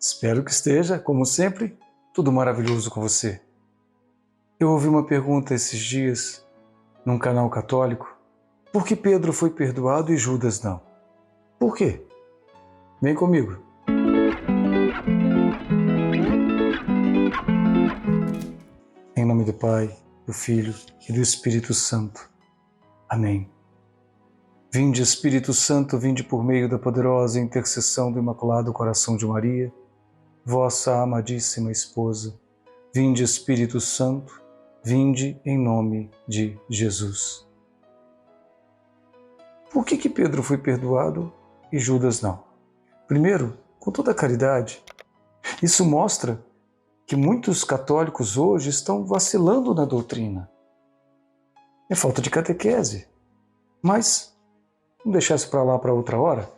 Espero que esteja, como sempre, tudo maravilhoso com você. Eu ouvi uma pergunta esses dias num canal católico: por que Pedro foi perdoado e Judas não? Por quê? Vem comigo. Em nome do Pai, do Filho e do Espírito Santo. Amém. Vinde, Espírito Santo, vinde por meio da poderosa intercessão do Imaculado Coração de Maria, vossa amadíssima esposa. Vinde, Espírito Santo, vinde em nome de Jesus. Por que Pedro foi perdoado e Judas não? Primeiro, com toda a caridade, isso mostra que muitos católicos hoje estão vacilando na doutrina. É falta de catequese. Mas vamos deixar isso para lá para outra hora.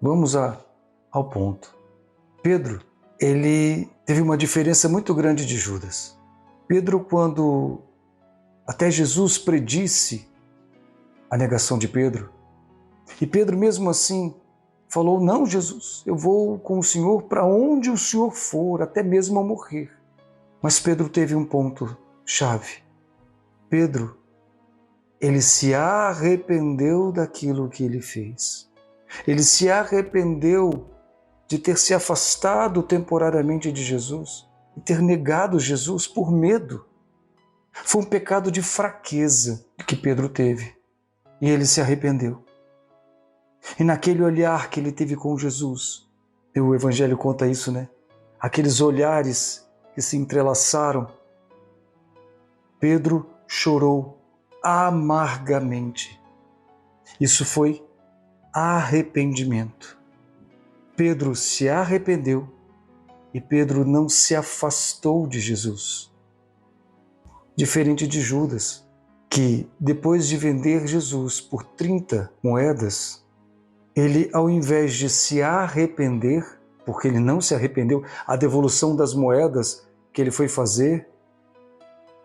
Vamos ao ponto. Pedro, ele teve uma diferença muito grande de Judas. Pedro, quando até Jesus predisse a negação de Pedro, e Pedro mesmo assim falou: não, Jesus, eu vou com o Senhor para onde o Senhor for, até mesmo a morrer. Mas Pedro teve um ponto chave. Pedro, ele se arrependeu daquilo que ele fez. Ele se arrependeu de ter se afastado temporariamente de Jesus e ter negado Jesus por medo. Foi um pecado de fraqueza que Pedro teve e ele se arrependeu. E naquele olhar que ele teve com Jesus, o Evangelho conta isso, né? Aqueles olhares que se entrelaçaram, Pedro chorou amargamente. Isso foi arrependimento. Pedro se arrependeu e Pedro não se afastou de Jesus. Diferente de Judas, que depois de vender Jesus por 30 moedas, ele, ao invés de se arrepender, porque ele não se arrependeu, a devolução das moedas que ele foi fazer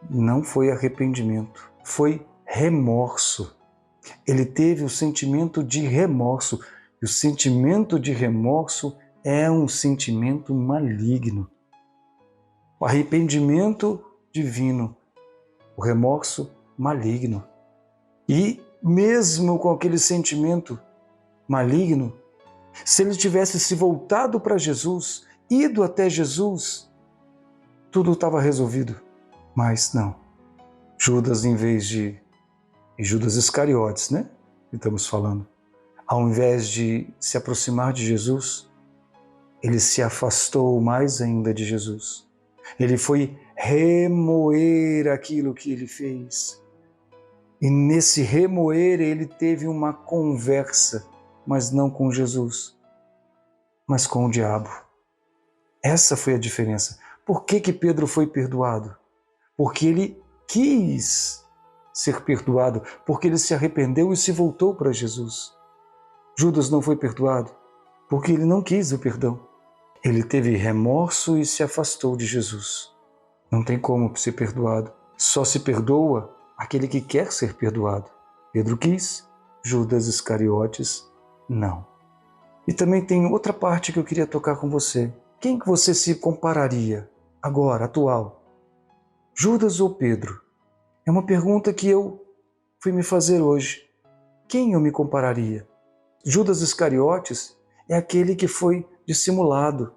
não foi arrependimento, foi remorso. Ele teve o sentimento de remorso, e o sentimento de remorso é um sentimento maligno. O arrependimento divino, o remorso maligno. E mesmo com aquele sentimento maligno, se ele tivesse se voltado para Jesus, ido até Jesus, tudo estava resolvido. Mas não. Judas, em vez de... E Judas Iscariotes, né? Estamos falando. Ao invés de se aproximar de Jesus, ele se afastou mais ainda de Jesus. Ele foi remoer aquilo que ele fez. E nesse remoer ele teve uma conversa, mas não com Jesus, mas com o diabo. Essa foi a diferença. Por que Pedro foi perdoado? Porque ele quis ser perdoado, porque ele se arrependeu e se voltou para Jesus. Judas não foi perdoado porque ele não quis o perdão. Ele teve remorso e se afastou de Jesus. Não tem como ser perdoado. Só se perdoa aquele que quer ser perdoado. Pedro quis, Judas Iscariotes não. E também tem outra parte que eu queria tocar com você. Quem que você se compararia agora, atual? Judas ou Pedro? É uma pergunta que eu fui me fazer hoje. Quem eu me compararia? Judas Iscariotes é aquele que foi dissimulado.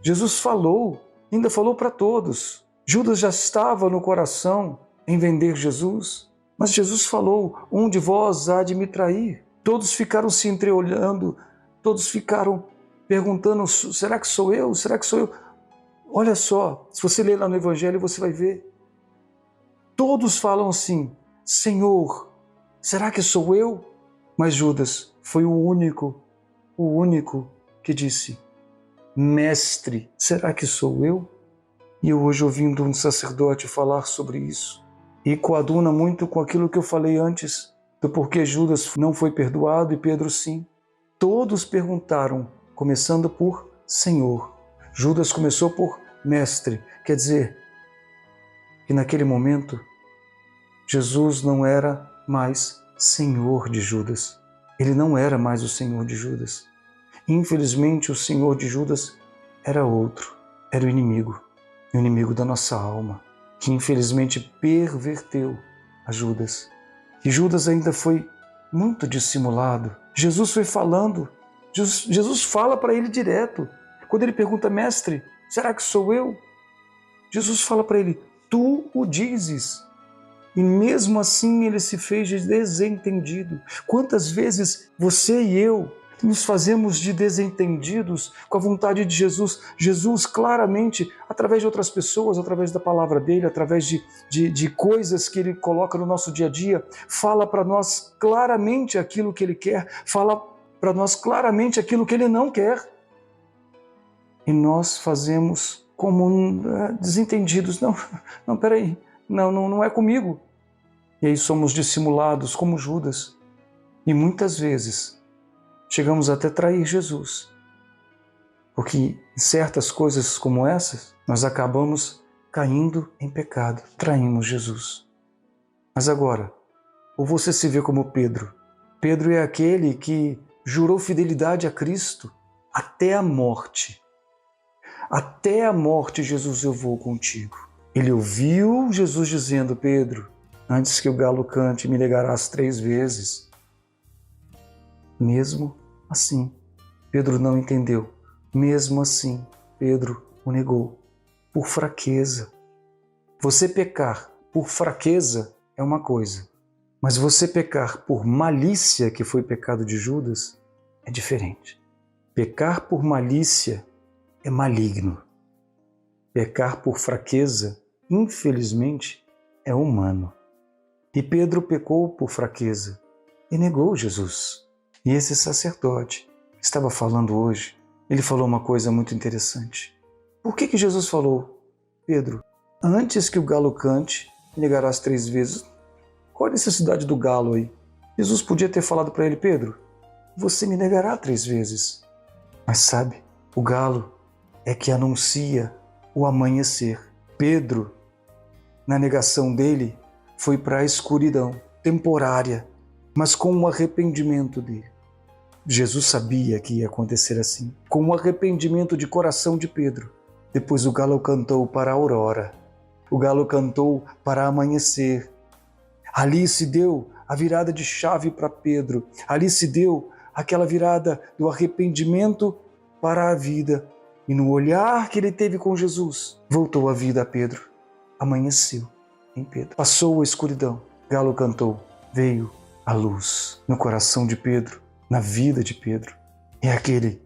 Jesus falou, ainda falou para todos. Judas já estava no coração em vender Jesus, mas Jesus falou: um de vós há de me trair. Todos ficaram se entreolhando, todos ficaram perguntando: será que sou eu? Será que sou eu? Olha só, se você ler lá no Evangelho, você vai ver. Todos falam assim: Senhor, será que sou eu? Mas Judas foi o único que disse: Mestre, será que sou eu? E hoje, ouvindo um sacerdote falar sobre isso, e coaduna muito com aquilo que eu falei antes, do porquê Judas não foi perdoado e Pedro sim. Todos perguntaram, começando por Senhor. Judas começou por Mestre, quer dizer que naquele momento Jesus não era mais Senhor de Judas. Ele não era mais o Senhor de Judas. Infelizmente, o Senhor de Judas era outro, era o inimigo da nossa alma, que infelizmente perverteu a Judas. E Judas ainda foi muito dissimulado. Jesus foi falando, Jesus fala para ele direto. Quando ele pergunta, mestre, será que sou eu? Jesus fala para ele, tu o dizes. E mesmo assim ele se fez de desentendido. Quantas vezes você e eu nos fazemos de desentendidos com a vontade de Jesus? Jesus claramente, através de outras pessoas, através da palavra dele, através de coisas que ele coloca no nosso dia a dia, fala para nós claramente aquilo que ele quer, fala para nós claramente aquilo que ele não quer. E nós fazemos como desentendidos. Não, peraí, não é comigo. E aí somos dissimulados como Judas. E muitas vezes chegamos até a trair Jesus. Porque em certas coisas como essas, nós acabamos caindo em pecado, traímos Jesus. Mas agora, ou você se vê como Pedro. Pedro é aquele que jurou fidelidade a Cristo até a morte. Até a morte, Jesus, eu vou contigo. Ele ouviu Jesus dizendo, Pedro, antes que o galo cante, me negarás 3 vezes. Mesmo assim, Pedro não entendeu. Mesmo assim, Pedro o negou por fraqueza. Você pecar por fraqueza é uma coisa, mas você pecar por malícia, que foi o pecado de Judas, é diferente. Pecar por malícia é maligno. Pecar por fraqueza, infelizmente, é humano. E Pedro pecou por fraqueza e negou Jesus. E esse sacerdote que estava falando hoje, ele falou uma coisa muito interessante. Por que Jesus falou, Pedro, antes que o galo cante, negarás 3 vezes? Qual a necessidade do galo aí? Jesus podia ter falado para ele, Pedro, você me negará 3 vezes. Mas sabe, o galo é que anuncia o amanhecer. Pedro, na negação dele, foi para a escuridão temporária, mas com o arrependimento dele. Jesus sabia que ia acontecer assim. Com o arrependimento de coração de Pedro, depois o galo cantou para a aurora. O galo cantou para amanhecer. Ali se deu a virada de chave para Pedro. Ali se deu aquela virada do arrependimento para a vida. E no olhar que ele teve com Jesus, voltou a vida a Pedro. Amanheceu em Pedro. Passou a escuridão. Galo cantou. Veio a luz no coração de Pedro, na vida de Pedro. É aquele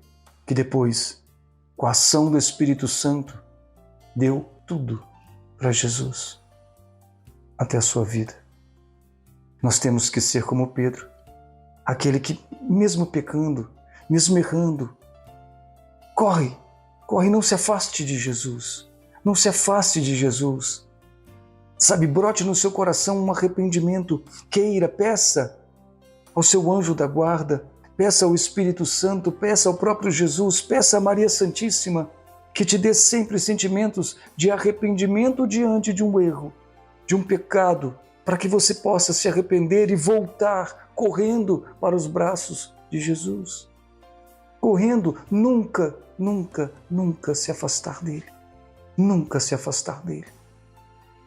que depois, com a ação do Espírito Santo, deu tudo para Jesus até a sua vida. Nós temos que ser como Pedro, aquele que, mesmo pecando, mesmo errando, corre, não se afaste de Jesus, não se afaste de Jesus. Sabe, brote no seu coração um arrependimento, queira, peça ao seu anjo da guarda, peça ao Espírito Santo, peça ao próprio Jesus, peça a Maria Santíssima, que te dê sempre sentimentos de arrependimento diante de um erro, de um pecado, para que você possa se arrepender e voltar correndo para os braços de Jesus. Correndo, nunca se afastar dele. Nunca se afastar dele.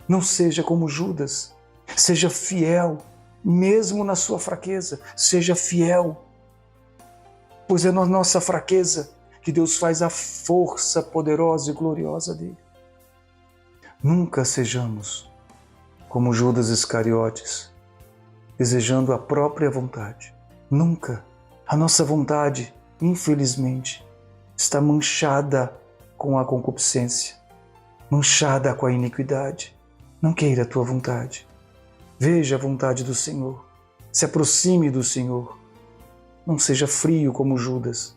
Não seja como Judas. Seja fiel, mesmo na sua fraqueza. Seja fiel. Pois é na nossa fraqueza que Deus faz a força poderosa e gloriosa dele. Nunca sejamos como Judas Iscariotes, desejando a própria vontade. Nunca. A nossa vontade, infelizmente, está manchada com a concupiscência, manchada com a iniquidade. Não queira a tua vontade. Veja a vontade do Senhor. Se aproxime do Senhor. Não seja frio como Judas,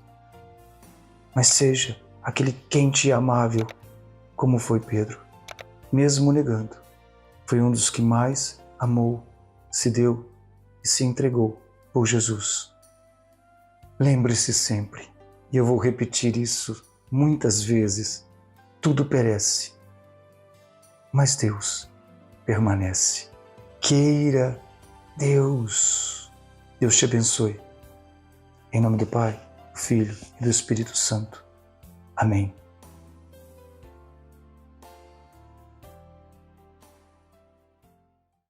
mas seja aquele quente e amável como foi Pedro. Mesmo negando, foi um dos que mais amou, se deu e se entregou por Jesus. Lembre-se sempre, e eu vou repetir isso muitas vezes, tudo perece, mas Deus permanece. Queira Deus. Deus te abençoe. Em nome do Pai, do Filho e do Espírito Santo. Amém.